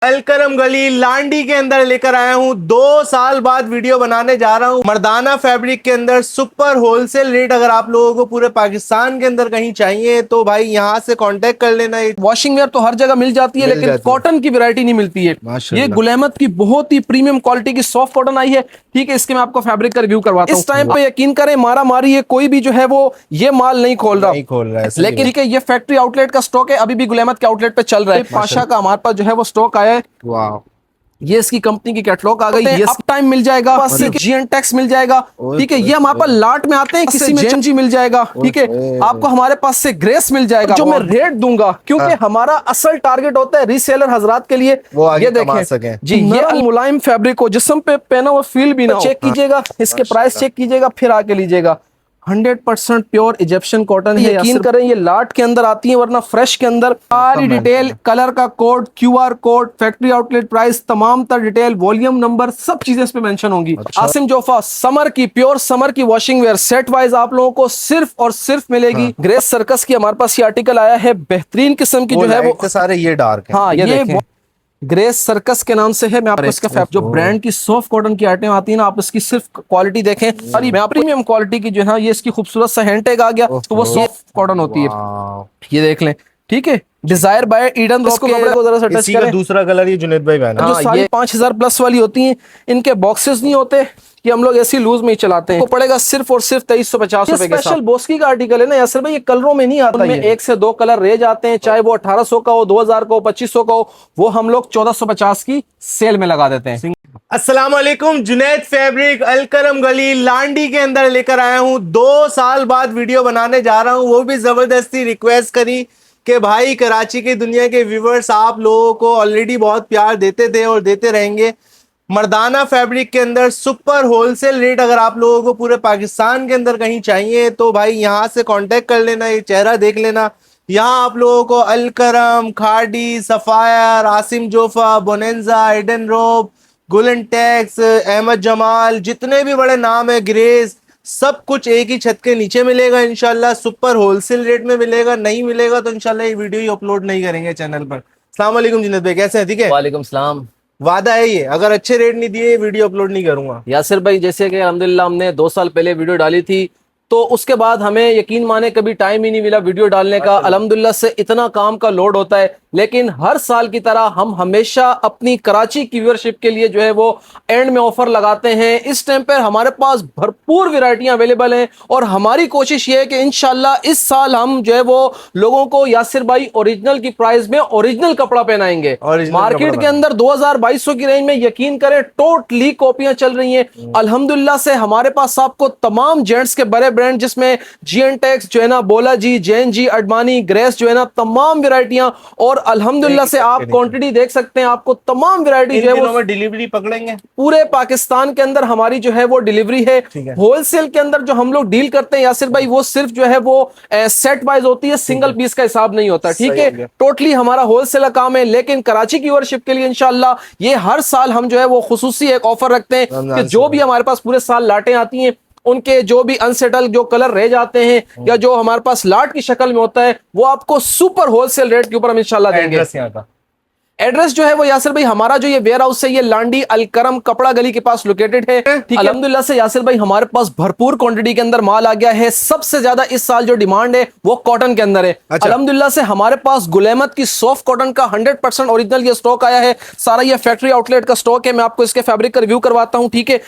अलकरम गली लांडी के अंदर लेकर आया हूं। 2 साल बाद वीडियो बनाने जा रहा हूं। मर्दाना फैब्रिक के अंदर सुपर होलसेल रेट अगर आप लोगों को पूरे पाकिस्तान के अंदर कहीं चाहिए तो भाई यहां से कांटेक्ट कर लेना। वॉशिंग वेयर तो हर जगह मिल जाती है लेकिन कॉटन की वैरायटी नहीं मिलती है। ये गुल अहमद की बहुत ही प्रीमियम क्वालिटी की सॉफ्ट कॉटन आई है। ठीक है, इसके मैं आपको फैब्रिक का रिव्यू करवाता हूं। इस टाइम पे यकीन करें मारा मारी है, कोई भी जो है वो ये माल नहीं खोल रहा है लेकिन ठीक है, ये फैक्ट्री आउटलेट का स्टॉक है, अभी भी गुल अहमद के आउटलेट पे चल रहा है। पाशा का हमारे पास जो है वो स्टॉक आया है। वाह, ये इसकी कंपनी की कैटलॉग आ गई है। अप टाइम मिल जाएगा, जीएन टैक्स मिल जाएगा। ठीक है, ये हमारे पास लाट में आते हैं, किसी में जेएनजी मिल जाएगा। ठीक है, आपको हमारे पास से ग्रेस मिल जाएगा। जो मैं रेट दूंगा क्योंकि हमारा असल टारगेट होता है रीसेलर हज़रात के लिए वो आगे ये देखें जी, ये मुलायम फैब्रिक हो, जिस्म पे पहना हुआ फील भी ना चेक कीजिएगा, इसके प्राइस चेक कीजिएगा, फिर आके लीजिएगा। 100% प्योर इजिप्शियन कॉटन है। यकीन करें ये लाट के अंदर आती है, वरना फ्रेश के अंदर सारी डिटेल, कलर का code, QR code, factory outlet price, तमाम तर डिटेल, वॉल्यूम नंबर, सब चीजें इस पे मेंशन होंगी। आसिम जोफा समर की प्योर समर की वॉशिंग वेयर सेट वाइज आप लोगों को सिर्फ और सिर्फ मिलेगी। ग्रेस सर्कस की हमारे पास ये आर्टिकल आया है, बेहतरीन किस्म की जो है वो सारे ये डार्क है। हाँ, ये ग्रेस सर्कस के नाम से है। मैं आपको इसका जो ब्रांड की सॉफ्ट कॉटन की आइटम आती है ना, आप इसकी सिर्फ क्वालिटी देखें। सॉरी, मैं प्रीमियम क्वालिटी की जो है ये इसकी खूबसूरत सा हैंड टैग आ गया, तो वो सॉफ्ट कॉटन होती है। ये देख लें, ठीक है, डिजायर बाय ईडन। इसको कपड़े को जरा सा टच करें। दूसरा कलर ये जुनेद भाई पहना जो सारी 5000 प्लस वाली होती हैं, इनके बॉक्सेस नहीं होते, कि हम लोग ऐसी लूज में ही चलाते हैं। तो पड़ेगा सिर्फ और सिर्फ 2350 रुपए का। स्पेशल बोस्की का आर्टिकल है ना यासर भाई, ये कलरों में नहीं आता है। 1 से 2 कलर रह जाते हैं, चाहे वो 1800 का हो, 2000 का हो, 2500 का हो, वो हम लोग 1450 की सेल में लगा देते हैं। अस्सलाम वालेकुम, जुनैद फैब्रिक अलकरम गली लांडी के अंदर लेकर आया हूं। 2 साल बाद वीडियो बनाने जा रहा हूं, वो भी जबरदस्ती रिक्वेस्ट करी कि भाई कराची की दुनिया के व्यूवर्स आप लोगों को ऑलरेडी बहुत प्यार देते थे और देते रहेंगे। मर्दाना फैब्रिक के अंदर सुपर होलसेल रेट अगर आप लोगों को पूरे पाकिस्तान के अंदर कहीं चाहिए तो भाई यहां से कांटेक्ट कर लेना। ये चेहरा देख लेना, यहाँ आप लोगों को Alkaram, Khaadi, Sapphire, Asim Jofa, Bonanza, Edenrobe, गुलन टैक्स, अहमद जमाल, जितने भी बड़े नाम है, ग्रेस, सब कुछ एक ही छत के नीचे मिलेगा इंशाल्लाह। सुपर होलसेल रेट में मिलेगा। नहीं मिलेगा तो इंशाल्लाह ये वीडियो ही अपलोड नहीं करेंगे चैनल पर। अस्सलाम वालेकुम जुनैद भाई, कैसे हैं? ठीक है, वालेकुम सलाम। वादा है ये, अगर अच्छे रेट नहीं दिए वीडियो अपलोड नहीं करूंगा। यासिर भाई, जैसे कि अल्हम्दुलिल्लाह हमने 2 साल पहले वीडियो डाली थी, तो उसके बाद हमें यकीन माने कभी टाइम ही नहीं मिला वीडियो डालने का। अल्हम्दुलिल्लाह से इतना काम का लोड होता है, लेकिन हर साल की तरह हम हमेशा अपनी कराची की व्यूअरशिप के लिए जो है वो एंड में ऑफर लगाते हैं। इस टाइम पर हमारे पास भरपूर वैरायटियां अवेलेबल हैं और हमारी कोशिश ये है कि इंशाल्लाह इस साल हम जो है वो लोगों को यासिर भाई ओरिजिनल की प्राइस में ओरिजिनल कपड़ा पहनाएंगे। मार्केट के अंदर 2000-2200 की रेंज में यकीन करें टोटली कॉपियां चल रही हैं। अल्हम्दुलिल्लाह से हमारे पास आपको तमाम जेंट्स के बड़े ब्रांड, जिसमें जीएन टैक्स जो है ना, बोला जी, जेएनजी, अडमानी, ग्रेस जो है ना, तमाम वैरायटियां, और अल्हम्दुलिल्लाह से आप क्वांटिटी देख सकते हैं। आपको तमाम वैरायटी जो है वो डिलीवरी पकड़ेंगे पूरे पाकिस्तान के अंदर, हमारी जो है वो डिलीवरी है। होलसेल के अंदर जो हम लोग डील करते हैं यासिर भाई, वो सिर्फ जो है वो सेट वाइज होती है, सिंगल पीस का हिसाब नहीं होता। ठीक है, टोटली हमारा होलसेल का काम है। लेकिन कराची की व्यूअरशिप के लिए इंशाल्लाह ये हर साल हम जो है वो खुसूसी एक ऑफर रखते हैं कि जो भी हमारे पास पूरे साल लाटें आती हैं, उनके जो भी अनसेटल जो कलर रह जाते हैं या जो हमारे पास लाट की शक्ल में होता है, वो आपको सुपर होलसेल रेट के ऊपर हम इंशाल्लाह देंगे। एड्रेस जो है वो यासिर भाई, हमारा जो ये वेयर हाउस है ये लांडी अलकरम कपड़ा गली के पास लोकेटेड है। ठीक है, अल्हम्दुलिल्लाह से यासिर भाई हमारे पास भरपूर क्वांटिटी के अंदर माल आ गया है। सबसे ज्यादा इस साल जो डिमांड है वो कॉटन के अंदर है। अल्हम्दुलिल्लाह से हमारे पास गुल अहमद की सॉफ्ट कॉटन का 100% ओरिजिनल ये स्टॉक आया है। सारा ये फैक्ट्री आउटलेट का स्टॉक है। मैं आपको इसके फैब्रिक का रिव्यू करवाता हूँ। ठीक है,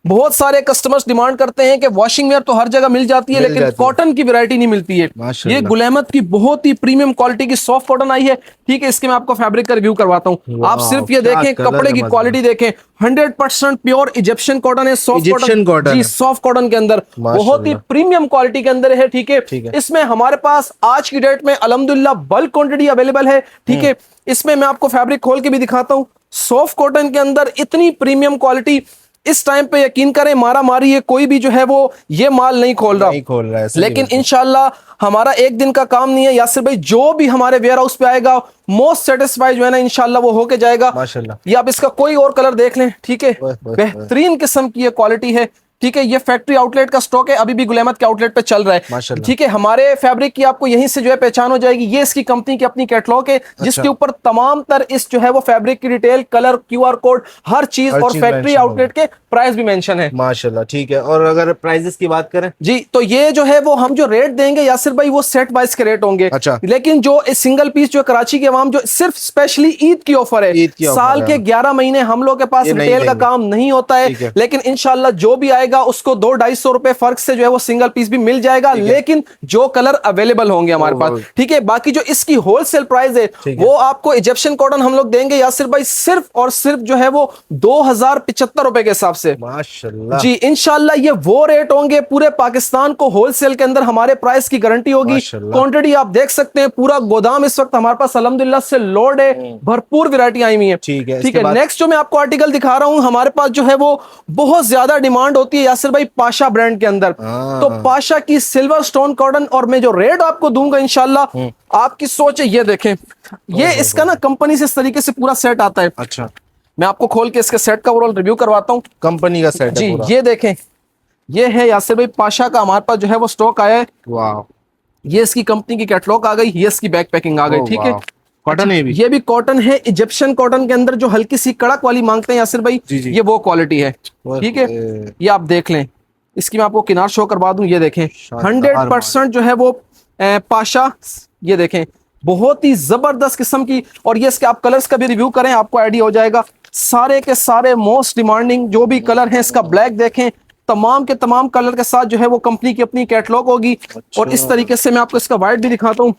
बहुत सारे कस्टमर्स डिमांड करते हैं कि वॉशिंग वेयर तो हर जगह मिल जाती है लेकिन कॉटन की वैरायटी नहीं मिलती है। ये गुल अहमद की बहुत ही प्रीमियम क्वालिटी की सॉफ्ट कॉटन आई है। ठीक है, इसके मैं आपको फैब्रिक का रिव्यू करवाता हूँ। आप सिर्फ ये देखें, कपड़े की क्वालिटी देखें, 100% प्योर इजिप्शियन कॉटन है। सॉफ्ट कॉटन जी, सॉफ्ट कॉटन के अंदर बहुत ही प्रीमियम क्वालिटी के अंदर है। ठीक है, इसमें हमारे पास आज की डेट में अल्हम्दुलिल्लाह बल्क क्वांटिटी अवेलेबल है। ठीक है, इसमें मैं आपको फैब्रिक खोल के भी दिखाता हूँ। सॉफ्ट कॉटन के अंदर इतनी प्रीमियम क्वालिटी, इस टाइम पे यकीन करें मारा मारी है, कोई भी जो है वो ये माल नहीं खोल रहा है। लेकिन इंशाल्लाह हमारा एक दिन का काम नहीं है यासिर भाई, जो भी हमारे वेयर हाउस पे आएगा मोस्ट सेटिस्फाइड जो है ना इंशाल्लाह वो होके जाएगा। माशाल्लाह। ये आप इसका कोई और कलर देख लें। ठीक है, बेहतरीन किस्म की ये क्वालिटी है। ठीक है, ये फैक्ट्री आउटलेट का स्टॉक है, अभी भी गुल अहमद के आउटलेट पे चल रहा है। माशाल्लाह। ठीक है, हमारे फैब्रिक की आपको यहीं से जो है पहचान हो जाएगी। ये इसकी कंपनी की अपनी कैटलॉग है जिसके ऊपर तमाम तर इस जो है वो फैब्रिक की डिटेल, कलर, QR कोड, हर चीज और चीज फैक्ट्री mention आउटलेट के प्राइस भी मेंशन है। माशाल्लाह, ठीक है। और अगर प्राइजेस की बात करें जी, तो ये जो है वो हम जो रेट देंगे यासिर भाई वो सेट वाइज के रेट होंगे। अच्छा। लेकिन जो सिंगल पीस जो कराची के अवाम जो सिर्फ स्पेशली ईद की ऑफर है, ईद की ऑफर साल है। के 11 महीने हम लोग के पास ये नहीं रिटेल का देंगे। काम नहीं होता ठीक है, है। लेकिन इंशाल्लाह जो भी आएगा उसको 200-250 रुपए फर्क से जो है वो सिंगल पीस भी मिल जाएगा, लेकिन जो कलर अवेलेबल होंगे हमारे पास। ठीक है, बाकी जो इसकी होलसेल प्राइस है वो आपको इजिप्शियन कॉटन हम लोग देंगे यासिर भाई सिर्फ और सिर्फ जो है वो 2075 रुपए के हिसाब से। माशाल्लाह जी, इंशाल्लाह ये वो रेट होंगे, पूरे पाकिस्तान को होलसेल के अंदर हमारे प्राइस की गारंटी होगी। माशाल्लाह। क्वांटिटी आप देख सकते हैं, पूरा गोदाम इस वक्त हमारे पास अल्हम्दुलिल्लाह से लोड है, भरपूर वैरायटी आई हुई है। ठीक है, ठीक इसके है। बाद- नेक्स्ट जो मैं आपको आर्टिकल दिखा रहा हूं, हमारे पास जो है वो बहुत ज्यादा डिमांड होती है यासिर भाई पाशा ब्रांड के अंदर। तो पाशा की सिल्वर स्टोन कॉटन, और मैं जो रेट आपको दूंगा इंशाल्लाह आपकी सोच है, ये देखें, ये इसका ना कंपनी से इस तरीके से पूरा सेट आता है। अच्छा, मैं आपको खोल के इसके सेट का ओवरऑल रिव्यू करवाता हूँ। कंपनी का सेट जी, है पूरा। ये देखें, ये है यासिर भाई पाशा का हमारे पास जो है वो स्टॉक आया है। वाह, ये इसकी कंपनी की कैटलॉग आ गई, ये इसकी बैक पैकिंग आ गई। ठीक है, कॉटन है भी। ये भी कॉटन है, इजिप्शियन कॉटन के अंदर जो हल्की सी कड़क वाली मांगते हैं यासिर भाई, जी, जी। ये वो क्वालिटी है। ठीक है, ये आप देख लें, इसकी मैं आपको किनार शो करवा दूं, ये देखें 100% जो है वो पाशा, ये देखें बहुत ही जबरदस्त किस्म की। और ये इसके आप कलर्स का भी रिव्यू करें, आपको आइडिया हो जाएगा। सारे के सारे मोस्ट डिमांडिंग जो भी कलर हैं, इसका ब्लैक देखें, तमाम के तमाम कलर के साथ जो है वो कंपनी की अपनी कैटलॉग होगी। और इस तरीके से मैं आपको इसका वाइट भी दिखाता हूँ,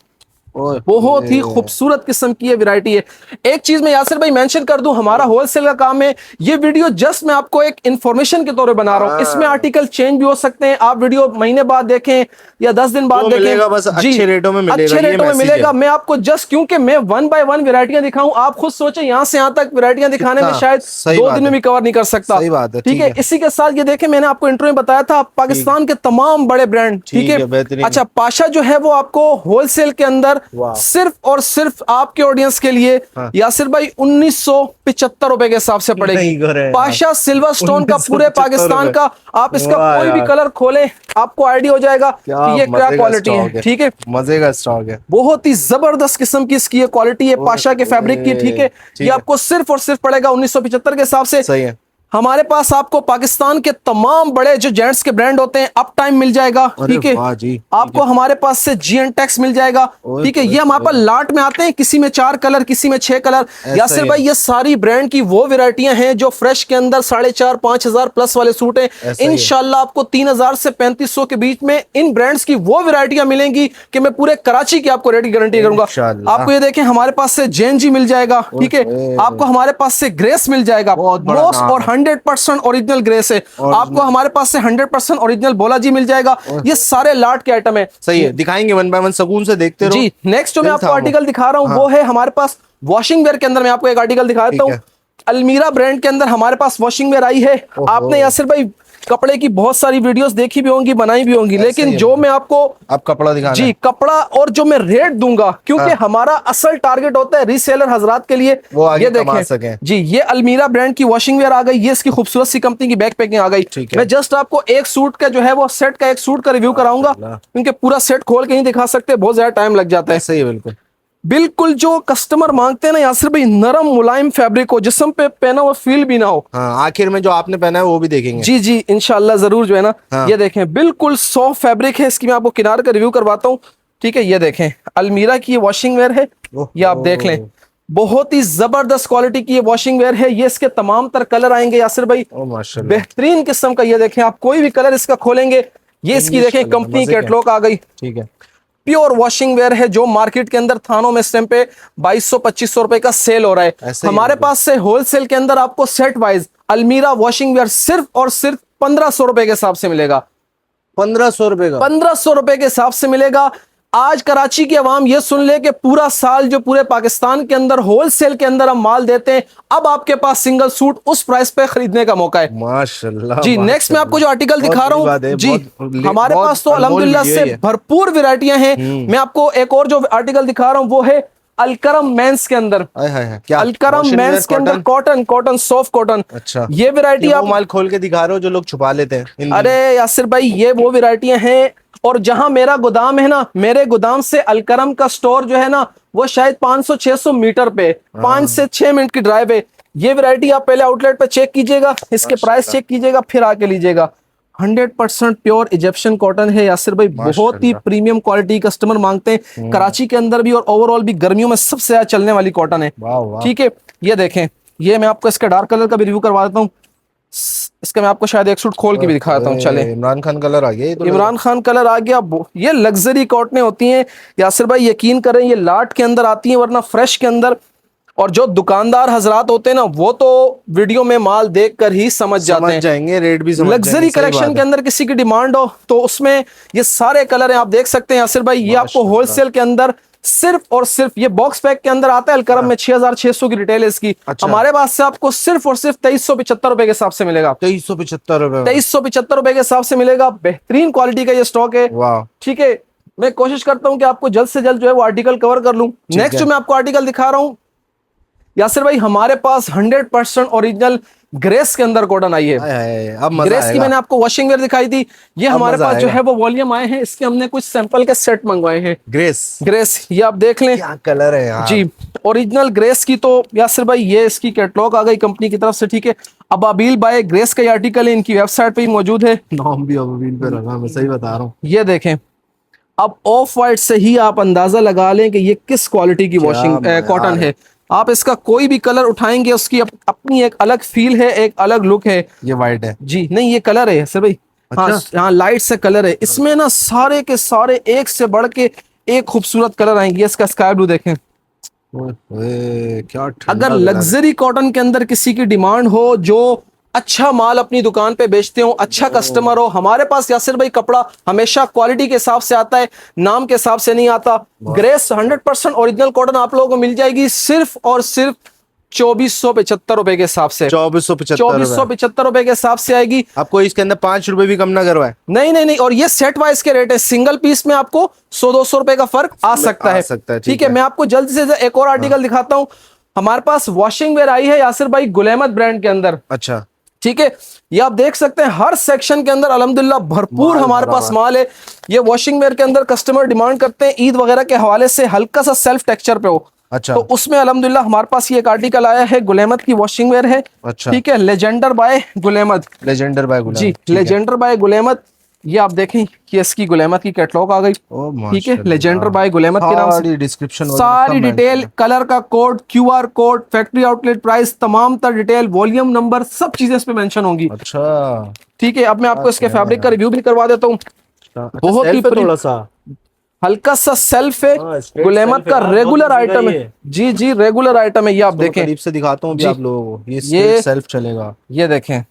बहुत ही खूबसूरत किस्म की ये वैरायटी है। एक चीज मैं यासिर भाई मेंशन कर दूं, हमारा होलसेल का काम है। ये वीडियो जस्ट मैं आपको एक इंफॉर्मेशन के तौर पे बना रहा हूं, इसमें आर्टिकल चेंज भी हो सकते हैं। आप वीडियो महीने बाद देखें या 10 दिन बाद देखें, मिलेगा, बस अच्छे रेटों में मिलेगा, अच्छे ये रेटों में मैसेज मिलेगा। है। मैं आपको जस्ट क्योंकि मैं 1 बाय 1 वैरायटियां दिखाऊं, आप खुद सोचें यहाँ से यहाँ तक वैरायटियां दिखाने में शायद 2 दिन में भी कवर नहीं कर सकता। सही बात है, ठीक है। इसी के साथ ये देखें, मैंने आपको इंट्रो में बताया था पाकिस्तान के तमाम बड़े ब्रांड। ठीक है, अच्छा, पाशा जो है वो आपको होलसेल के अंदर सिर्फ और सिर्फ आपके ऑडियंस के लिए यासिर भाई 1975 रुपए के हिसाब से पड़ेगी। पाशा सिल्वर स्टोन का पूरे पाकिस्तान का, आप इसका कोई भी कलर खोलें आपको आइडिया हो जाएगा कि ये क्या क्वालिटी है। ठीक है, मजे का स्टॉक है, बहुत ही जबरदस्त किस्म की इसकी ये क्वालिटी है पाशा के फैब्रिक की। ठीक है, ये आपको सिर्फ और सिर्फ पड़ेगा 1975 के हिसाब से। सही है। हमारे पास आपको पाकिस्तान के तमाम बड़े जो जेंट्स के ब्रांड होते हैं, अप टाइम मिल जाएगा। ठीक है, आपको हमारे पास से GNTEX मिल जाएगा। ठीक है, ये हमारे पास लाट में आते हैं, किसी में 4 कलर, किसी में 6 कलर। यासिर भाई ये सारी ब्रांड की वो वैरायटियां हैं जो फ्रेश के अंदर 4,500-5,000 प्लस वाले सूट हैं। इंशाल्लाह आपको 3,000 से 3,500 के बीच में इन ब्रांड्स की वो वैरायटियां मिलेंगी कि मैं पूरे कराची की आपको रेट की गारंटी करूंगा। आपको ये देखें, हमारे पास से JNG मिल जाएगा। ठीक है, आपको हमारे पास से ग्रेस मिल जाएगा, मोस्ट और 100% ओरिजिनल ग्रेस है। आपको हमारे पास से 100% ओरिजिनल बोलाजी मिल जाएगा। ये सारे लाट के आइटम है। सही है, दिखाएंगे 1 बाय 1 सुकून से देखते रहो। जी, नेक्स्ट जो मैं आपको आर्टिकल दिखा रहा हूँ वो है हमारे पास वॉशिंग वेयर के अंदर। मैं आपको एक आर्टिकल दिखा देता हूँ, अलमीरा ब्रांड के अंदर हमारे पास वॉशिंग वेयर आई है। आपने यासिर भाई कपड़े की बहुत सारी वीडियोस देखी भी होंगी, बनाई भी होंगी, लेकिन जो मैं आपको आप कपड़ा दिखाना जी कपड़ा और जो मैं रेट दूंगा, क्योंकि हमारा असल टारगेट होता है रीसेलर हजरात के लिए वो आगे ये कमा देखें सकें। जी, ये अलमीरा ब्रांड की वॉशिंग वेयर आ गई, ये इसकी खूबसूरत सी कंपनी की बैक पैकिंग आ गई। मैं जस्ट आपको एक सूट का जो है वो सेट का एक सूट का रिव्यू कराऊंगा, क्योंकि पूरा सेट खोल के नहीं दिखा सकते, बहुत ज्यादा टाइम लग जाता है। सही है, बिल्कुल बिल्कुल जो कस्टमर मांगते हैं ना यासिर भाई, नरम मुलायम फैब्रिक हो, जिस्म पे पहना हुआ फील भी ना हो। हाँ, आखिर में जो आपने पहना है वो भी देखेंगे। जी जी, इंशाल्लाह जरूर जो है ना। ये देखें, बिल्कुल सॉफ्ट फैब्रिक है। इसकी मैं आपको किनार का रिव्यू करवाता हूँ। ठीक है, ये देखें, अलमीरा की ये वॉशिंग वेयर है, ये आप देख लें, बहुत ही जबरदस्त क्वालिटी की ये वॉशिंग वेयर है। ये इसके तमाम तर कलर आएंगे यासिर भाई, बेहतरीन किस्म का। ये देखें, आप कोई भी कलर इसका खोलेंगे, ये इसकी देखें कंपनी कैटलॉग आ गई। ठीक है, प्योर वॉशिंग वेयर है, जो मार्केट के अंदर थानों में इस टाइम पे 2200-2500 रुपए का सेल हो रहा है। हमारे पास से होलसेल के अंदर आपको सेट वाइज अलमीरा वॉशिंग वेयर सिर्फ और सिर्फ 1500 रुपए के हिसाब से मिलेगा। 1500 रुपए का, 1500 रुपए के हिसाब से मिलेगा। आज कराची की आवाम ये सुन ले कि पूरा साल जो पूरे पाकिस्तान के अंदर होलसेल के अंदर हम माल देते हैं, अब आपके पास सिंगल सूट उस प्राइस पे खरीदने का मौका है। माशाल्लाह जी, नेक्स्ट मैं आपको जो आर्टिकल दिखा रहा हूँ जी, हमारे पास तो अल्हम्दुलिल्लाह से भरपूर वैरायटियां हैं। मैं आपको एक और जो आर्टिकल दिखा रहा हूँ वो है अलकरम मेंस के अंदर, हाय हाय हाय, क्या अलकरम Motion wear मेंस के अंदर cotton? Cotton, cotton soft cotton. अच्छा, ये वैरायटी ये वो आप, माल खोल के दिखा रहे हो जो लोग छुपा लेते हैं इन अरे यासिर भाई ये वो वैरायटियां हैं, और जहां मेरा गोदाम है ना, मेरे गोदाम से अलकरम का स्टोर जो है ना, वो शायद 500-600 मीटर पे, 5 से 6 मिनट की ड्राइव है। ये वैरायटी आप पहले आउटलेट पे चेक कीजिएगा, इसके प्राइस चेक कीजिएगा, फिर आके लीजिएगा। 100% प्योर इजिप्शियन कॉटन है यासिर भाई, बहुत ही माशाल्लाह। प्रीमियम क्वालिटी कस्टमर मांगते हैं कराची के अंदर भी, और ओवरऑल भी गर्मियों में सबसे ज्यादा चलने वाली कॉटन है। वाह वाह, ठीक है, ये देखें, ये मैं आपको इसका डार्क कलर का भी रिव्यू करवा देता हूँ। इसका मैं आपको शायद एक सूट खोल के भी दिखाता हूँ, चले। इमरान खान कलर आ गया ये तो। इमरान खान कलर आ गया। ये लग्जरी कॉटनें होती हैं यासिर भाई, यकीन करें ये लाट के अंदर आती हैं, वरना फ्रेश के अंदर। और जो दुकानदार हजरात होते हैं ना, वो तो वीडियो में माल देखकर ही समझ जाते हैं, जाएंगे, रेट भी समझ लग्जरी कलेक्शन के अंदर किसी की डिमांड हो तो उसमें ये सारे कलर हैं, आप देख सकते हैं यासिर भाई। ये आपको होलसेल के अंदर सिर्फ और सिर्फ ये बॉक्स पैक के अंदर आता है, अलकरम में 6600 की रिटेल है इसकी। अच्छा। हमारे पास से आपको सिर्फ और सिर्फ 2375 रुपए के हिसाब से मिलेगा। 2375 रुपए, 2375 रुपए के हिसाब से मिलेगा। बेहतरीन क्वालिटी का ये स्टॉक है। वाह, ठीक है, मैं कोशिश करता हूं कि आपको जल्द से जल्द जो है वो आर्टिकल कवर कर लूं। नेक्स्ट जो मैं आपको आर्टिकल दिखा रहा हूं यासिर भाई, हमारे पास 100% ओरिजिनल ग्रेस के अंदर कॉटन आई है। अब मजा ग्रेस की आएगा। मैंने आपको वॉशिंग वेयर दिखाई थी, ये हमारे मजा पास जो आएगा। है वो वॉल्यूम आए हैं, इसके हमने कुछ सैंपल के सेट मंगवाए हैं। ग्रेस, ग्रेस ये आप देख लें, क्या कलर है यार। जी ओरिजिनल ग्रेस की तो यासिर भाई ये इसकी कैटलॉग आ गई कंपनी की तरफ से। ठीक है, अबाबिल बाय ग्रेस का ये आर्टिकल है, इनकी वेबसाइट पे ही मौजूद है। नाम भी अबाबिल पे रखा, मैं सही बता रहा हूँ। ये देखें, अब ऑफ वाइट से ही आप अंदाजा लगा लें कि ये किस क्वालिटी की वॉशिंग कॉटन है। आप इसका कोई भी कलर उठाएंगे, उसकी अपनी एक अलग फील है, एक अलग लुक है। ये वाइट है जी नहीं, ये कलर है सर भाई। हाँ हाँ, लाइट से कलर है इसमें ना, सारे के सारे एक से बढ़ के एक खूबसूरत कलर आएंगे। इसका स्काई ब्लू देखें। क्या अगर लग्जरी कॉटन के अंदर किसी की डिमांड हो, जो अच्छा माल अपनी दुकान पे बेचते हो, अच्छा कस्टमर हो, हमारे पास यासिर भाई कपड़ा हमेशा क्वालिटी के हिसाब से आता है, नाम के हिसाब से नहीं आता। ग्रेस 100% ओरिजिनल कॉटन आप लोगों को मिल जाएगी सिर्फ और सिर्फ 2475 रुपए के हिसाब से। 2475 रुपए के हिसाब से आएगी। आपको इसके अंदर 5 रुपए भी कम ना करवाए। नहीं नहीं नहीं, और ये सेट वाइज के रेट है, सिंगल पीस में आपको 100-200 रुपए का फर्क आ सकता है। ठीक है, मैं आपको जल्दी से एक और आर्टिकल दिखाता हूँ। हमारे पास वॉशिंग वेयर आई है यासिर भाई गुलैमत ब्रांड के अंदर। अच्छा, ठीक है, ये आप देख सकते हैं हर सेक्शन के अंदर अल्हम्दुलिल्लाह भरपूर हमारे पास माल है। ये वॉशिंग वेयर के अंदर कस्टमर डिमांड करते हैं ईद वगैरह के हवाले से हल्का सा सेल्फ टेक्सचर पे हो। अच्छा, तो उसमें अल्हम्दुलिल्लाह हमारे पास ये एक आर्टिकल आया है, गुलैमत की वॉशिंग वेयर है। अच्छा, ठीक है, लेजेंडर बाय गुलैमत। लेजेंडर बाय गुलैमत, जी लेजेंडर बाय गुलैमत। ये आप देखें, ये इसकी गुलैमत की कैटलॉग आ गई। ठीक है, लेजेंडर बाय गुलैमत के नाम से डिस्क्रिप्शन, सारी डिटेल, कलर का code, QR code, factory outlet price, तमाम तर डिटेल, वॉल्यूम नंबर, सब चीजें इस पे मेंशन होंगी। अच्छा, ठीक है, अब मैं आपको इसके फैब्रिक का रिव्यू भी करवा देता हूँ। बहुत ही थोड़ा सा हल्का सा सेल्फ है, गुलैमत का रेगुलर आइटम है। जी जी, रेगुलर आइटम है। ये आप देखें, करीब से दिखाता हूँ आप लोगों को। ये सेल्फ चलेगा, ये देखें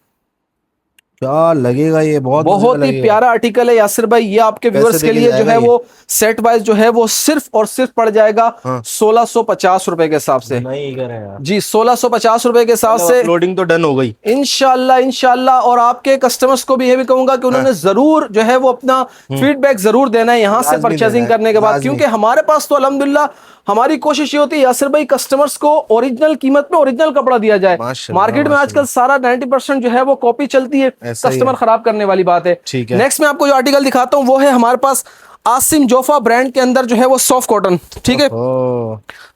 क्या लगेगा। ये बहुत ही प्यारा आर्टिकल है यासिर भाई। ये आपके व्यूअर्स के लिए जो है वो सेट वाइज जो है वो सिर्फ और सिर्फ पड़ जाएगा 1650 रुपए के हिसाब से। नहीं करे यार। जी 1650 रुपए के हिसाब से लोडिंग तो डन हो गई इंशाल्लाह इंशाल्लाह। और आपके कस्टमर्स को भी ये भी कहूंगा कि उन्होंने जरूर जो है वो अपना फीडबैक जरूर देना है यहाँ से परचेजिंग करने के बाद, क्योंकि हमारे पास तो अल्हम्दुलिल्लाह हमारी कोशिश ये होती है यासिर भाई कस्टमर्स को ओरिजिनल कीमत में ओरिजिनल कपड़ा दिया जाए। मार्केट में आजकल सारा 90% जो है वो कॉपी चलती है, कस्टमर खराब करने वाली बात है। नेक्स्ट मैं आपको जो आर्टिकल दिखाता हूँ वो है हमारे पास आसिम जोफा ब्रांड के अंदर जो है वो सॉफ्ट कॉटन। ठीक है,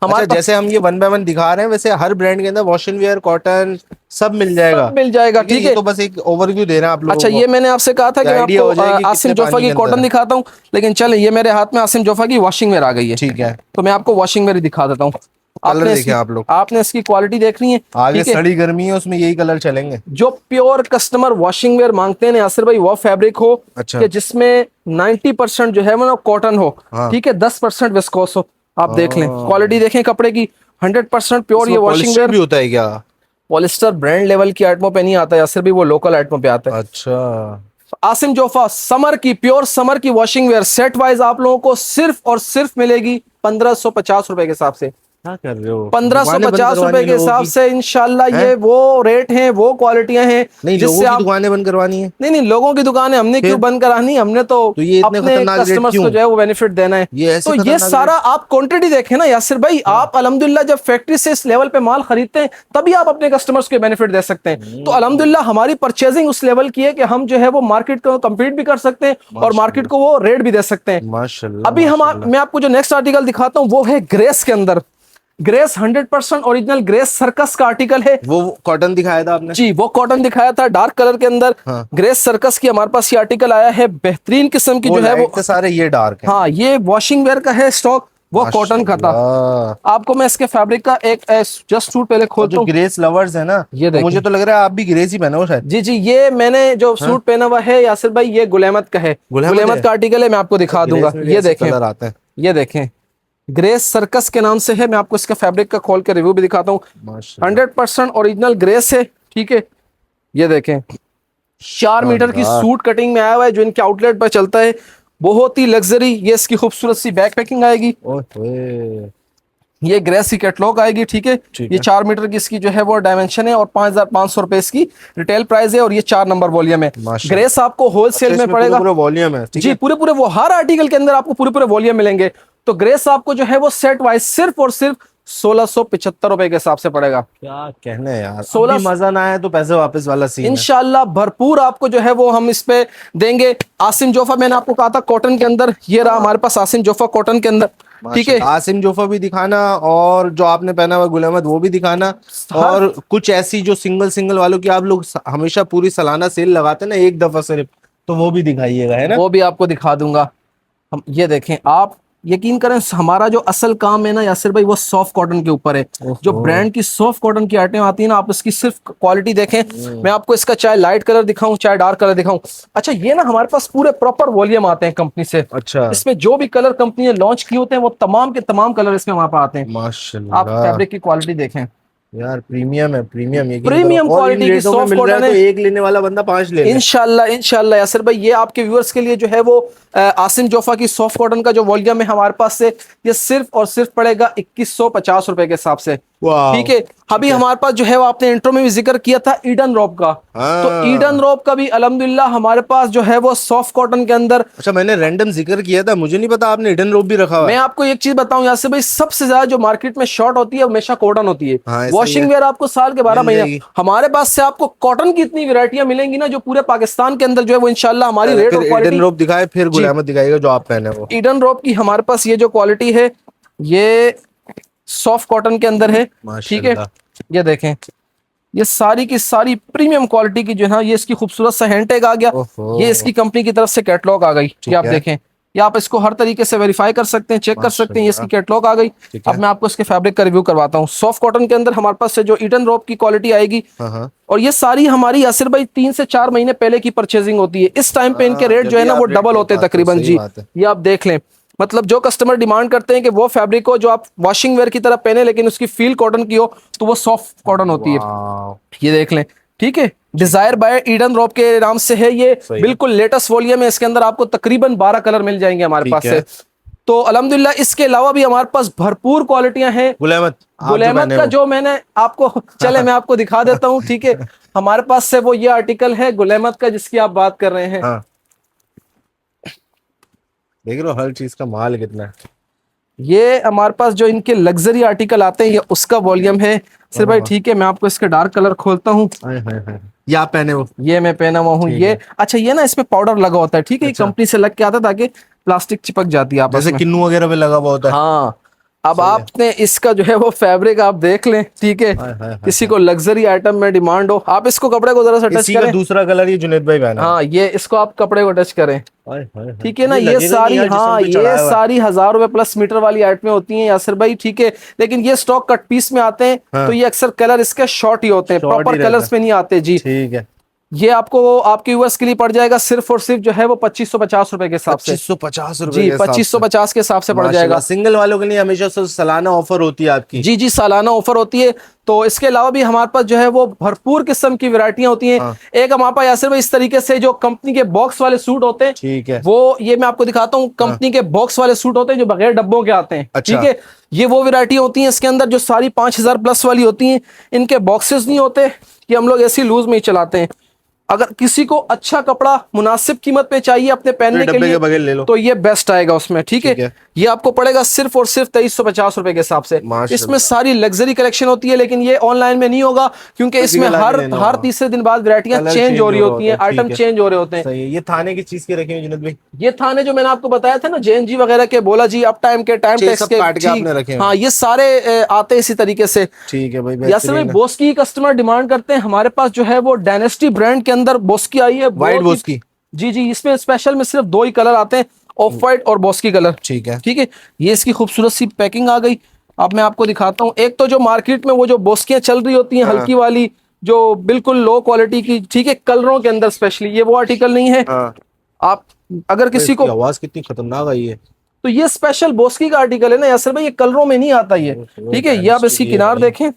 हमारे जैसे हम ये 1 बाय 1 दिखा रहे हैं, वैसे हर ब्रांड के अंदर वॉशिंग वेयर, कॉटन सब मिल जाएगा। ठीक है, तो बस एक ओवरव्यू दे रहे हैं आप लोगों को। अच्छा, ये मैंने आपसे कहा था कि मैं आपको आसिम जोफा की कॉटन दिखाता हूँ, लेकिन चले ये मेरे हाथ में आसिम जोफा की वॉशिंग वेयर आ गई है। ठीक है, तो मैं आपको वॉशिंग वेयर दिखा देता हूँ। आपने इसकी क्वालिटी देखनी है। आगे सड़ी गर्मी है, उसमें यही कलर चलेंगे। जो प्योर कस्टमर वॉशिंग वेयर मांगते हैं यासिर भाई, वो फैब्रिक हो कि जिसमें 90% जो है वो कॉटन हो। ठीक है, 10% विस्कोस हो। आप देख लें, क्वालिटी देखें कपड़े की, 100% प्योर ये वॉशिंग वेयर भी होता है क्या? पॉलिस्टर ब्रांड लेवल की आइटमों पे नहीं आता यासिर भाई, वो लोकल आइटमों पे आता है। अच्छा, आसिम जोफा समर की, प्योर समर की वॉशिंग वेयर सेट वाइज आप लोगों को सिर्फ और सिर्फ मिलेगी 1550 रुपए के हिसाब से। क्या कर रहे हो? 1550 रुपए के हिसाब से इंशाल्लाह ये वो रेट हैं, वो क्वालिटियां हैं नहीं, लोगों की दुकानें बंद करवानी है। नहीं लोगों की दुकानें हमने क्यों बंद करानी, हमने तो ये इतने अपने खतरनाक रेट कस्टमर्स क्यों? को जो है वो बेनिफिट देना है। तो ये सारा आप क्वांटिटी देखें ना यासिर भाई, आप अल्हम्दुलिल्लाह जब फैक्ट्री से इस लेवल पे माल खरीदते हैं तभी आप अपने कस्टमर्स को बेनिफिट दे सकते हैं। तो अल्हम्दुलिल्लाह हमारी परचेजिंग उस लेवल की है कि हम जो है वो मार्केट को कम्पीट भी कर सकते हैं और मार्केट को वो रेट भी दे सकते हैं माशाल्लाह। अभी मैं आपको जो नेक्स्ट आर्टिकल दिखाता हूँ वो है ग्रेस के अंदर। ग्रेस 100% ओरिजिनल ग्रेस सर्कस का आर्टिकल है। वो कॉटन दिखाया था आपने? जी, वो कॉटन दिखाया था डार्क कलर के अंदर। हाँ। ग्रेस सर्कस की हमारे पास ये आर्टिकल आया है, बेहतरीन किस्म की जो है वो सारे ये डार्क है। हाँ, ये वॉशिंग वेयर का है स्टॉक, वो कॉटन का था। आपको मैं इसके फैब्रिक का एक जस्ट सूट पहले खोलता हूँ। ग्रेस लवर्स है ना, ये मुझे तो लग रहा है आप भी ग्रेस ही पहने हो शायद। जी, ये मैंने जो सूट पहना हुआ है यासिर भाई ये गुलेमत का है, गुलेमत का आर्टिकल है। मैं आपको दिखा दूंगा, ये देखें, ये देखें ग्रेस सर्कस के नाम से है। मैं आपको इसका फैब्रिक का खोल के रिव्यू भी दिखाता हूँ। 100% ओरिजिनल ग्रेस है, ठीक है। ये देखें 4 मीटर की सूट कटिंग में आया हुआ है जो इनके आउटलेट पर चलता है, बहुत ही लग्जरी। ये इसकी खूबसूरत सी बैक पैकिंग आएगी, ये ग्रेस की कैटलॉग आएगी, ठीक है। ये 4 मीटर की इसकी जो है वो डायमेंशन है और 5500 रुपए इसकी रिटेल प्राइस है और ये 4 नंबर वॉल्यूम है। ग्रेस आपको होलसेल में पड़ेगा, पूरे वॉल्यूम है जी, पूरे वो हर आर्टिकल के अंदर आपको पूरे वॉल्यूम मिलेंगे। तो ग्रेस आपको जो है वो सेट वाइज सिर्फ और सिर्फ 1675 रुपए के हिसाब से पड़ेगा। क्या कहने यार, 16 मजा ना आए तो पैसे वापस वाला सीन इंशाल्लाह भरपूर आपको जो है वो हम इस पे देंगे। आसिम जोफा मैंने आपको कहा था कॉटन के अंदर, ये रहा हमारे पास आसिम जोफा कॉटन के अंदर, ठीक है। आसिम जोफा भी दिखाना और जो आपने पहना हुआ गुलामत वो भी दिखाना, और कुछ ऐसी जो सिंगल वालों की आप लोग हमेशा पूरी सालाना सेल लगाते ना एक दफा सिर्फ, तो वो भी दिखाइएगा, है ना। वो भी आपको दिखा दूंगा। हम ये देखें, आप यकीन करें हमारा जो असल काम है ना यासिर भाई वो सॉफ्ट कॉटन के ऊपर है। जो ब्रांड की सॉफ्ट कॉटन की आइटम आती है ना, आप इसकी सिर्फ क्वालिटी देखें। मैं आपको इसका चाहे लाइट कलर दिखाऊं चाहे डार्क कलर दिखाऊं। अच्छा, ये ना हमारे पास पूरे प्रॉपर वॉल्यूम आते हैं कंपनी से। अच्छा, इसमें जो भी कलर कंपनी ने लॉन्च किए होते हैं वो तमाम के तमाम कलर इसमें वहां पर आते हैं। माशाल्लाह, आप फैब्रिक की क्वालिटी देखें यार, प्रीमियम है, प्रीमियम क्वालिटी की सॉफ्ट कॉटन है। तो एक लेने वाला बंदा 5 ले। इंशाल्लाह यासिर भाई, ये आपके व्यूअर्स के लिए जो है वो आसिम जोफा की सॉफ्ट कॉटन का जो वॉल्यूम है हमारे पास से, ये सिर्फ और सिर्फ पड़ेगा 2150 रुपए के हिसाब से, ठीक है। अभी हमारे पास जो है वो आपने इंट्रो में भी जिक्र किया था ईडन रोब का, तो ईडन रोब का भी अल्हम्दुलिल्लाह हमारे पास जो है वो सॉफ्ट कॉटन के अंदर। अच्छा, मैंने रैंडम जिक्र किया था, मुझे नहीं पता आपने ईडन रोब भी रखा हुआ है। मैं आपको एक चीज बताऊं यासिर भाई, सबसे ज्यादा जो मार्केट में शॉर्ट होती है हमेशा कॉटन होती है। वॉशिंग वेयर आपको साल के 12 महीने, हमारे पास से आपको कॉटन की इतनी वैरायटियां मिलेंगी ना जो पूरे पाकिस्तान के अंदर जो है वो इंशाल्लाह हमारी रेट और क्वालिटी। ईडन रोब दिखाए, फिर गुलामत दिखाएगा जो आप पहने वो। ईडन रोब की हमारे पास ये जो क्वालिटी है ये सॉफ्ट कॉटन के अंदर है, ठीक है। ये देखें, ये सारी की सारी प्रीमियम क्वालिटी की जो है, ये इसकी खूबसूरत सा हैंड टैग आ गया, ये इसकी कंपनी की तरफ से कैटलॉग आ गई। ये आप देखें, ये आप इसको हर तरीके से वेरीफाई कर सकते हैं, चेक कर सकते हैं। ये इसकी कैटलॉग आ गई। अब मैं आपको इसके फैब्रिक का रिव्यू करवाता हूँ। सॉफ्ट कॉटन के अंदर हमारे पास से जो ईडन रोब की क्वालिटी आएगी, और ये सारी हमारी यासिर भाई 3 से 4 महीने पहले की परचेजिंग होती है। इस टाइम पे इनके रेट जो है ना वो डबल होते हैं तकरीबन। जी, ये आप देख लें, मतलब जो कस्टमर डिमांड करते हैं कि वो फैब्रिक को जो आप वॉशिंग वेयर की तरह पहने लेकिन उसकी फील कॉटन की हो, तो वो सॉफ्ट कॉटन होती है। ये देख लें, ठीक है। डिजायर बाय ईडन रोब के नाम से है ये, बिल्कुल लेटेस्ट वॉल्यूम है। इसके अंदर आपको तकरीबन 12 कलर मिल जाएंगे हमारे पास से। तो अल्हम्दुलिल्लाह इसके अलावा भी हमारे पास भरपूर क्वालिटियां हैं। गुलामत का जो मैंने आपको चले मैं आपको दिखा देता हूँ, ठीक है। हमारे पास से वो ये आर्टिकल है गुलामत का जिसकी आप बात कर रहे हैं। देख लो हर चीज का माल कितना है। ये हमारे पास जो इनके लग्जरी आर्टिकल आते हैं ये उसका वॉल्यूम है सिर्फ भाई, ठीक है। मैं आपको इसके डार्क कलर खोलता हूँ। ये आप पहने हो? ये मैं पहना हुआ हूँ। ये अच्छा, ये ना इसमें पाउडर लगा होता है, ठीक है। कंपनी से लग के आता है ताकि प्लास्टिक चिपक जाती है आपस में, जैसे किन्नू वगैरह पे लगा हुआ होता है। हाँ, अब आपने इसका जो है वो फैब्रिक आप देख लें, ठीक है। किसी को लग्जरी आइटम में डिमांड हो, आप इसको कपड़े को जरा सा टच करें। दूसरा कलर ये जुनेद भाई पहना। हाँ, ये इसको आप कपड़े को टच करें, ठीक है ना। ये सारी, हाँ, ये सारी 1000 रुपए प्लस मीटर वाली आइटमें होती हैं यासिर भाई, ठीक है। लेकिन ये स्टॉक कट पीस में आते हैं, तो ये अक्सर कलर इसके शॉर्ट ही होते हैं, प्रॉपर कलर्स में नहीं आते। जी, ठीक है। ये आपको आपके व्यूअर्स के लिए पड़ जाएगा सिर्फ और सिर्फ जो है वो 2550 रुपए के हिसाब से। 2550 रुपए जी, के हिसाब से। 2550 के हिसाब से पड़ माशाल्लाह, जाएगा। सिंगल वालों के लिए हमेशा सालाना ऑफर होती है आपकी। जी जी, सालाना ऑफर होती है। तो इसके अलावा भी हमारे पास जो है वो भरपूर किस्म की वैरायटियां होती हैं। हाँ। एक हमारे पास यासिर भाई इस तरीके से जो कंपनी के बॉक्स वाले सूट होते हैं, ठीक है, वो ये मैं आपको दिखाता हूँ। कंपनी के बॉक्स वाले सूट होते हैं जो बगैर डब्बों के आते हैं। अच्छा। ठीक है, ये वो वैरायटी होती है इसके अंदर जो सारी 5000 प्लस वाली होती हैं। इनके बॉक्सेस नहीं होते, ये हम लोग ऐसी लूज में ही चलाते हैं। अगर किसी को अच्छा कपड़ा मुनासिब कीमत पे चाहिए अपने पहनने के डब्बे लिए के बगैर ले लो, तो ये बेस्ट आएगा उसमें। ठीक ठीक है, है। ये आपको पड़ेगा सिर्फ और सिर्फ 2350 रुपए के हिसाब से। माशाल्लाह। इसमें सारी लग्जरी कलेक्शन होती है, लेकिन ये ऑनलाइन में नहीं होगा क्योंकि इसमें Physical आके हर लेना हर होगा। तीसरे दिन बाद वैरायटियां कलर चेंज हो रही रहा होती हैं, होता है, आइटम ठीक है। चेंज हो रहे होते हैं। सही है। ये थाने की चीज के रखे हुए जुनैद भाई, ये थाने जो मैंने आपको बताया था ना, JNG वगैरह के, बोला जी अप टाइम के, टाइम ये टैक्स सब के, काट के आपने रखे हैं। हाँ ये सारे आते हैं इसी तरीके से। ठीक है भाई, यासिर भाई बेहतरीन है। बोस्की कस्टमर डिमांड करते हैं, हमारे पास जो है वो डायनेस्टी ब्रांड के अंदर बोस्की आई है, वाइट बहुत ही- बोस्की। जी जी, इसमें स्पेशल में सिर्फ 2 ही कलर आते हैं, ऑफ वाइट और बोस्की कलर। ठीक है, ठीक है, ये इसकी खूबसूरत सी पैकिंग आ गई। अब मैं आपको दिखाता हूँ। एक तो जो मार्केट में वो जो बोस्कियां चल रही होती हैं हाँ। हल्की वाली, जो बिल्कुल लो क्वालिटी की, ठीक है, कलरों के अंदर स्पेशली, ये वो आर्टिकल नहीं है। हाँ। आप अगर किसी इसकी को, आवाज कितनी खतरनाक आई है। तो ये स्पेशल बोस्की का आर्टिकल है ना यासिर भाई, ये कलरों में नहीं आता ये। ठीक है, ये आप इसकी किनार देखें,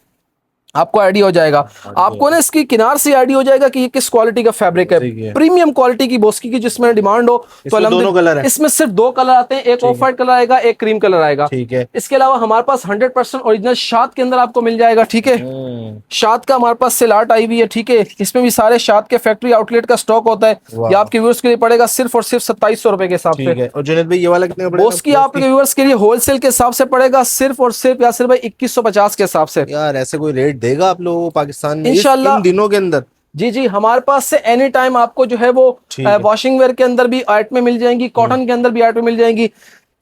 आपको आइडिया हो जाएगा। आपको ना इसकी किनार से आइडिया हो जाएगा कि ये किस क्वालिटी का फैब्रिक ठीक है। है। प्रीमियम क्वालिटी की बोस्की की जिसमें डिमांड हो तो इसमें दोनों अल्हम्दुलिल्लाह कलर हैं। इसमें सिर्फ 2 कलर आते हैं, एक ऑफ वाइट कलर आएगा, एक क्रीम कलर आएगा। ठीक है। इसके अलावा हमारे पास 100% ओरिजिनल शाद के अंदर आपको मिल जाएगा। ठीक है, शाद का हमारे पास सिलाट आई हुई है। ठीक है, इसमें भी सारे शाद के फैक्ट्री आउटलेट का स्टॉक होता है। वाह। ये आपके व्यूअर्स के लिए पड़ेगा सिर्फ और सिर्फ 2700 रुपए के हिसाब से। ठीक है। और जुनैद भाई ये वाला कितने का पड़ेगा? बोस्की आपके व्यूअर्स के लिए होलसेल के हिसाब से पड़ेगा सिर्फ और सिर्फ यासिर भाई 2150 के हिसाब से। यार ऐसे कोई रेट देगा आप लोगों को पाकिस्तान में इंशाल्लाह। इन दिनों के अंदर? जी जी, हमारे पास से एनी टाइम आपको जो है वो ठीक है। वॉशिंग वेयर के अंदर भी आइटमें मिल जाएंगी, कॉटन के अंदर भी आइटमें मिल जाएंगी।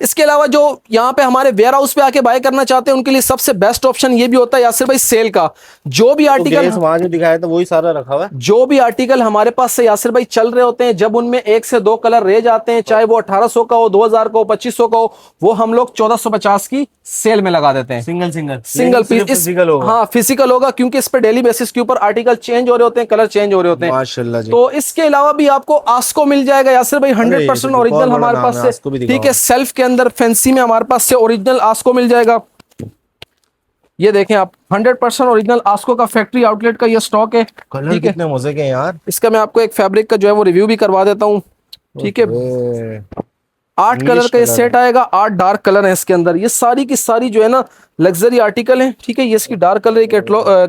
इसके अलावा जो यहाँ पे हमारे वेयर हाउस पे आके बाय करना चाहते हैं उनके लिए सबसे बेस्ट ऑप्शन ये भी होता है यासिर भाई सेल का। जो भी आर्टिकल वहां जो दिखाया था वही सारा रखा हुआ है। जो भी आर्टिकल हमारे पास से यासिर भाई चल रहे होते हैं, जब उनमें 1 से 2 कलर रह जाते हैं, चाहे वो 1800 का हो, 2000 का हो, 2500 का हो, वो हम लोग 1450 की सेल में लगा देते हैं। सिंगल सिंगल पीस फिजिकल होगा। हाँ फिजिकल होगा, क्योंकि इस पे डेली बेसिस के ऊपर आर्टिकल चेंज हो रहे होते हैं, कलर चेंज हो रहे होते हैं। माशाल्लाह जी। तो इसके अलावा भी आपको आस्को मिल जाएगा यासिर भाई, अरे, 100% ये तो ओरिजिनल बहुत बड़ा हमारे नाम है, पास आस्को भी से। दिखाओ। ठीक है, सेल्फ के अंदर फैंसी में हमारे पास से ओरिजिनल आस्को मिल जाएगा। ये देखें आप, 100% ओरिजिनल आस्को का फैक्ट्री आउटलेट का ये स्टॉक है। कलर ठीक है, कितने मजे के हैं यार। इसका मैं आपको एक फैब्रिक का जो है वो रिव्यू भी करवा देता हूँ। ठीक है, ओए, 8 English कलर का ये कलर सेट आएगा, 8 डार्क कलर है इसके अंदर। ये सारी की सारी जो है ना लग्जरी आर्टिकल है। ठीक है, ये इसकी डार्क कलर के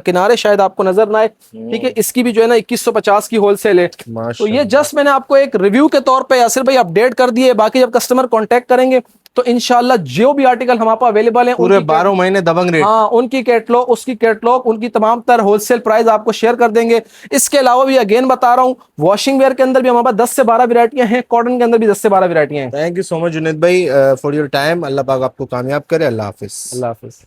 किनारे शायद आपको नजर ना आए। ठीक है, इसकी भी जो है ना 2150 की होलसेल है। तो ये माशाल्लाह। जस्ट मैंने आपको एक रिव्यू के तौर पे यासिर भाई अपडेट कर दिए। बाकी जब कस्टमर कांटेक्ट करेंगे तो इंशाल्लाह जो भी आर्टिकल हमारे पास अवेलेबल है पूरे 12 महीने दबंग रेट। हाँ उनकी कैटलॉग, उसकी कैटलॉग, उनकी तमाम तर होलसेल प्राइस आपको शेयर कर देंगे। इसके अलावा भी अगेन बता रहा हूँ, वॉशिंग वेयर के अंदर भी हमारे पास 10 से 12 वैरायटियां हैं, कॉटन के अंदर भी 10 से 12 वैरायटियां हैं। Thank you so much Junaid भाई फॉर योर टाइम। अल्लाह पाक आपको कामयाब करे। अल्लाह हाफिज। अल्लाह हाफिज।